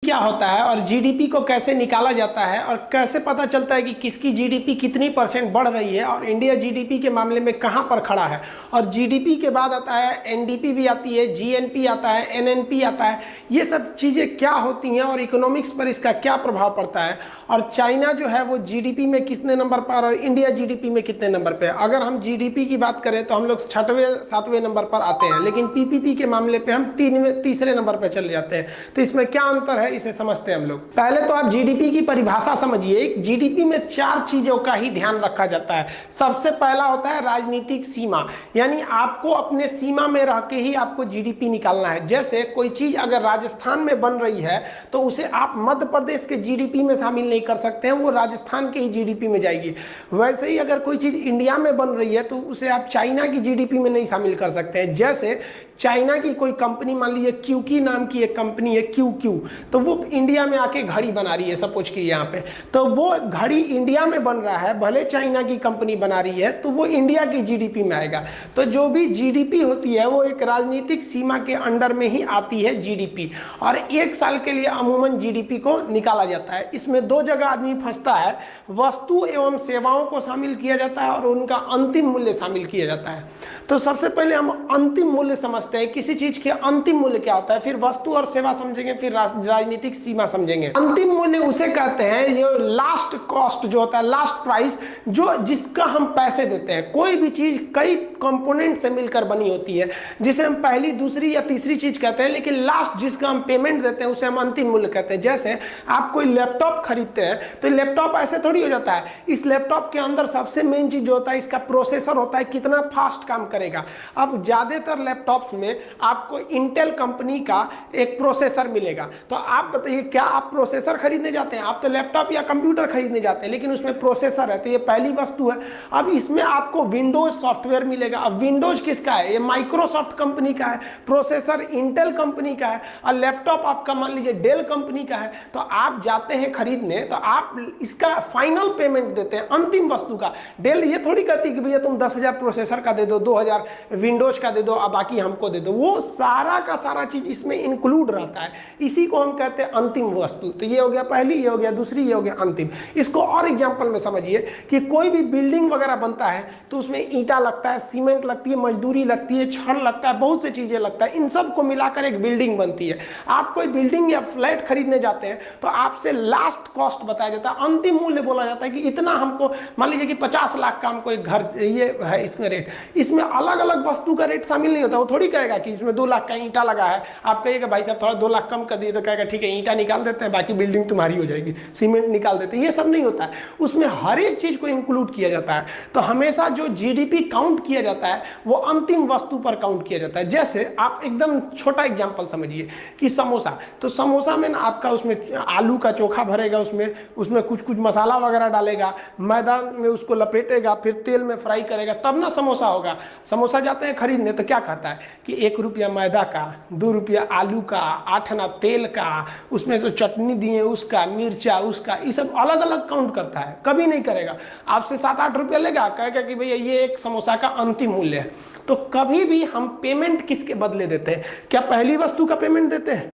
क्या होता है और जीडीपी को कैसे निकाला जाता है और कैसे पता चलता है कि किसकी जीडीपी कितनी परसेंट बढ़ रही है और इंडिया जीडीपी के मामले में कहां पर खड़ा है। और जीडीपी के बाद आता है एनडीपी भी आती है, जीएनपी आता है, एनएनपी आता है। ये सब चीज़ें क्या होती हैं और इकोनॉमिक्स पर इसका क्या प्रभाव पड़ता है। और चाइना जो है वो जीडीपी में कितने नंबर पर और इंडिया जीडीपी में कितने नंबर पर। अगर हम जीडीपी की बात करें तो हम लोग 6वें 7वें नंबर पर आते हैं, लेकिन पीपीपी के मामले पे हम तीसरे नंबर पर चले जाते हैं। तो इसमें क्या अंतर है इसे समझते हैं हम लोग। पहले तो आप जीडीपी की परिभाषा समझिए। जीडीपी में 4 चीजों का ही ध्यान रखा जाता है। सबसे पहला होता है राजनीतिक सीमा, यानी आपको अपने सीमा में रह के ही आपको जीडीपी निकालना है। जैसे कोई चीज अगर राजस्थान में बन रही है तो उसे आप मध्य प्रदेश के जीडीपी में शामिल नहीं कर सकते हैं, वो राजस्थान के ही जीडीपी में जाएगी। वैसे ही अगर कोई चीज इंडिया में बन रही है तो उसे आप चाइना की जीडीपी में नहीं शामिल कर सकते हैं। जैसे चाइना की कोई कंपनी, मान लीजिए क्यूकी नाम की एक कंपनी है क्यू, तो वो इंडिया में आके घड़ी बना रही है, सपोज की यहाँ पे, तो वो घड़ी इंडिया में बन रहा है, भले चाइना की कंपनी बना रही है, तो वो इंडिया की जीडीपी में आएगा। तो जो भी जीडीपी होती है वो एक राजनीतिक सीमा के अंडर में ही आती है जीडीपी। और 1 साल के लिए अमूमन जीडीपी को निकाला जाता है। इसमें 2 जगह आदमी फंसता है, वस्तु एवं सेवाओं को शामिल किया जाता है और उनका अंतिम मूल्य शामिल किया जाता है। तो सबसे पहले हम अंतिम मूल्य समझते हैं, किसी चीज के अंतिम मूल्य क्या होता है, फिर वस्तु और सेवा समझेंगे, फिर राजनीतिक सीमा समझेंगे। अंतिम मूल्य उसे कहते हैं जो लास्ट कॉस्ट जो होता है, लास्ट प्राइस, जो जिसका हम पैसे देते हैं। कोई भी चीज कई कंपोनेंट से मिलकर बनी होती है, जिसे हम पहली, दूसरी या तीसरी चीज कहते हैं, लेकिन लास्ट जिसका हम पेमेंट देते हैं उसे हम अंतिम मूल्य कहते हैं। जैसे आप कोई लैपटॉप खरीदते हैं तो लैपटॉप ऐसे थोड़ी हो जाता है। इस लैपटॉप के अंदर सबसे मेन चीज जो होता है इसका प्रोसेसर होता है, कितना फास्ट काम करेगा। अब ज्यादातर लैपटॉप्स में आपको इंटेल कंपनी का एक प्रोसेसर मिलेगा। तो आप बताइए, क्या आप प्रोसेसर खरीदने जाते हैं? आप तो लैपटॉप या कंप्यूटर खरीदने जाते हैं, लेकिन उसमें प्रोसेसर है, तो ये पहली वस्तु है। अब इसमें आपको विंडोज सॉफ्टवेयर मिलेगा। अब विंडोज किसका है? ये माइक्रोसॉफ्ट कंपनी का है। प्रोसेसर इंटेल कंपनी का है और लैपटॉप आपका मान लीजिए डेल कंपनी का है। तो आप जाते हैं खरीदने तो आप इसका फाइनल पेमेंट देते हैं, अंतिम वस्तु का। डेल ये थोड़ी कहती कि भैया तुम 10,000 प्रोसेसर का दे दो, 2,000 विंडोज का दे दो, अब बाकी हमको दे दो। वो सारा का सारा चीज इसमें इंक्लूड रहता है। इसी को हम कहते हैं अंतिम वस्तु। तो ये हो गया पहली, ये हो गया दूसरी, ये हो गया अंतिम। इसको और एग्जांपल में समझिए कि कोई भी बिल्डिंग वगैरह बनता है तो उसमें ईंटा लगता है, सीमेंट लगती है, मजदूरी लगती है, छड़ लगता है, बहुत सी चीजें लगता है। इन सब को मिलाकर एक बिल्डिंग बनती है। आप कोई बिल्डिंग या फ्लैट खरीदने जाते हैं तो आपसे लास्ट कॉस्ट बताया जाता है, अंतिम मूल्य बोला जाता है कि इतना हमको, मान लीजिए कि 50 लाख का हमको एक घर ये है, इसमें रेट। इसमें अलग अलग वस्तु का रेट शामिल नहीं होता। वो थोड़ी कहेगा कि इसमें 2 लाख का ईंटा लगा है, आप कहिएगा भाई साहब थोड़ा 2 लाख कम कर दिए, तो कहेगा ठीक है ईंटा निकाल देते हैं, बाकी बिल्डिंग तुम्हारी हो जाएगी, सीमेंट निकाल देते हैं। ये सब नहीं होता है, उसमें हर एक चीज को इंक्लूड किया जाता है। तो हमेशा जो जीडीपी काउंट किया जाता है वो अंतिम वस्तु पर काउंट किया जाता है। जैसे आप एकदम छोटा एग्जांपल समझिए कि समोसा, तो समोसा में ना आपका उसमें आलू का चोखा भरेगा, उसमें कुछ कुछ मसाला वगैरह डालेगा, मैदा में उसको लपेटेगा, फिर तेल में फ्राई करेगा, तब ना समोसा होगा। समोसा जाते हैं खरीदने तो क्या कहता है कि 1 रुपया मैदा का, 2 रुपया आलू का, 8 आना तेल का, उसमें जो चटनी दिए उसका, मिर्चा उसका, ये सब अलग अलग काउंट करता है। कभी नहीं करेगा आपसे 7-8 रुपया लेगा, कहेगा कि भैया ये एक समोसा का अंतिम मूल्य है। तो कभी भी हम पेमेंट किसके बदले देते हैं? क्या पहली वस्तु का पेमेंट देते हैं?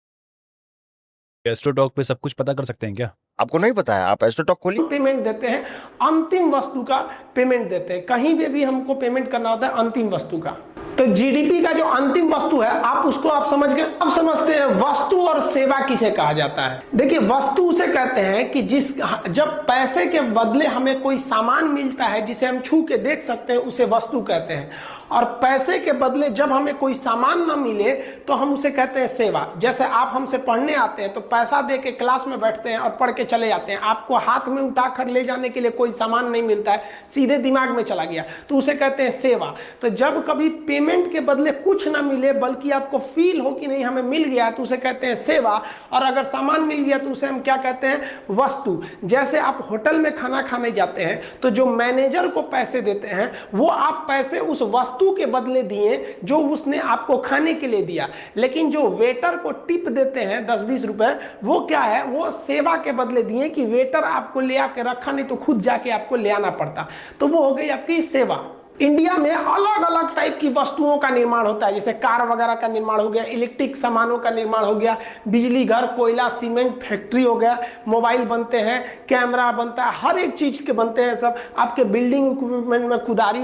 एस्ट्रोटॉक पे सब कुछ पता कर सकते हैं क्या? आपको नहीं पता है? आप एस्ट्रोटॉक खोलिए। पेमेंट देते हैं, अंतिम वस्तु का पेमेंट देते हैं। कहीं पे भी हमको पेमेंट करना होता है अंतिम वस्तु का। तो जीडीपी का जो अंतिम वस्तु है आप समझ गए। अब समझते हैं वस्तु और सेवा किसे कहा जाता है। देखिए वस्तु उसे कहते हैं कि जब पैसे के बदले हमें कोई सामान मिलता है जिसे हम छू के देख सकते हैं, उसे वस्तु कहते हैं। और पैसे के बदले जब हमें कोई सामान ना मिले तो हम उसे कहते हैं सेवा। जैसे आप हमसे पढ़ने आते हैं तो पैसा दे के क्लास में बैठते हैं और पढ़ के चले जाते हैं, आपको हाथ में उठाकर ले जाने के लिए कोई सामान नहीं मिलता है, सीधे दिमाग में चला गया, तो उसे कहते हैं सेवा। तो जब कभी पेमेंट के बदले कुछ ना मिले बल्कि आपको फील हो कि नहीं हमें मिल गया, तो उसे कहते हैं सेवा। और अगर सामान मिल गया तो उसे हम क्या कहते हैं? वस्तु। जैसे आप होटल में खाना खाने जाते हैं तो जो मैनेजर को पैसे देते हैं वो आप पैसे उस वस्तु के बदले दिए जो उसने आपको खाने के लिए दिया। लेकिन जो वेटर को टिप देते हैं 10-20 रुपए, वो क्या है? वो सेवा के बदले दिए कि वेटर आपको ले आके रखा, नहीं तो खुद जाके आपको ले आना पड़ता। तो वो हो गई आपकी सेवा। इंडिया में अलग अलग टाइप की वस्तुओं का निर्माण होता है, जैसे कार वगैरह का निर्माण हो गया, इलेक्ट्रिक सामानों का निर्माण हो गया, बिजली घर, कोयला, सीमेंट फैक्ट्री हो गया, मोबाइल बनते हैं, कैमरा बनता है, हर एक चीज के बनते हैं सब। आपके बिल्डिंग इक्विपमेंट में कुदारी,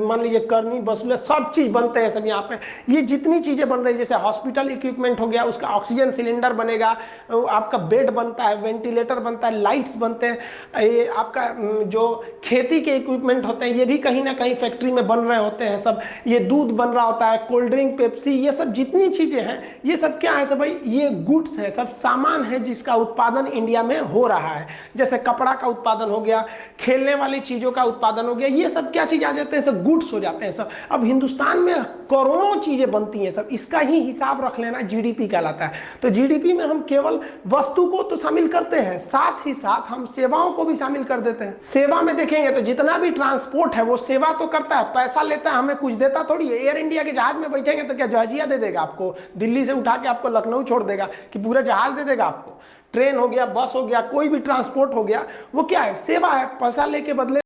मान लीजिए करनी, बसूले, सब चीज बनते हैं सब यहाँ पे। ये जितनी चीजें बन रही है, जैसे हॉस्पिटल इक्विपमेंट हो गया, उसका ऑक्सीजन सिलेंडर बनेगा, आपका बेड बनता है, वेंटिलेटर बनता है, लाइट्स बनते हैं, ये आपका जो खेती के इक्विपमेंट होते हैं ये भी कहीं ना कहीं फैक्ट्री में बन रहे होते हैं सब। ये दूध बन रहा होता है, कोल्ड ड्रिंक, पेप्सी, ये सब जितनी चीजें हैं ये सब क्या है सब भाई, ये गुड्स है, सब सामान है जिसका उत्पादन इंडिया में हो रहा है। जैसे कपड़ा का उत्पादन हो गया, खेलने वाली चीजों का उत्पादन हो गया, ये सब क्या चीज आ जाते हैं, सब गुड्स हो जाते हैं सब। अब हिंदुस्तान में करोड़ों चीजें बनती हैं सब, इसका ही हिसाब रख लेना जीडीपी कहलाता है। तो जीडीपी में हम केवल वस्तु को तो शामिल करते हैं, साथ ही साथ हम सेवाओं को भी शामिल कर देते हैं। सेवा में देखेंगे तो जितना भी ट्रांसपोर्ट है वो सेवा तो करता है, पैसा लेता है, हमें कुछ देता थोड़ी है। एयर इंडिया के जहाज में बैठेंगे तो क्या जहाजिया दे देगा आपको, दिल्ली से उठा के आपको लखनऊ छोड़ देगा कि पूरा जहाज दे देगा आपको? ट्रेन हो गया, बस हो गया, कोई भी ट्रांसपोर्ट हो गया, वो क्या है, सेवा है, पैसा लेके बदले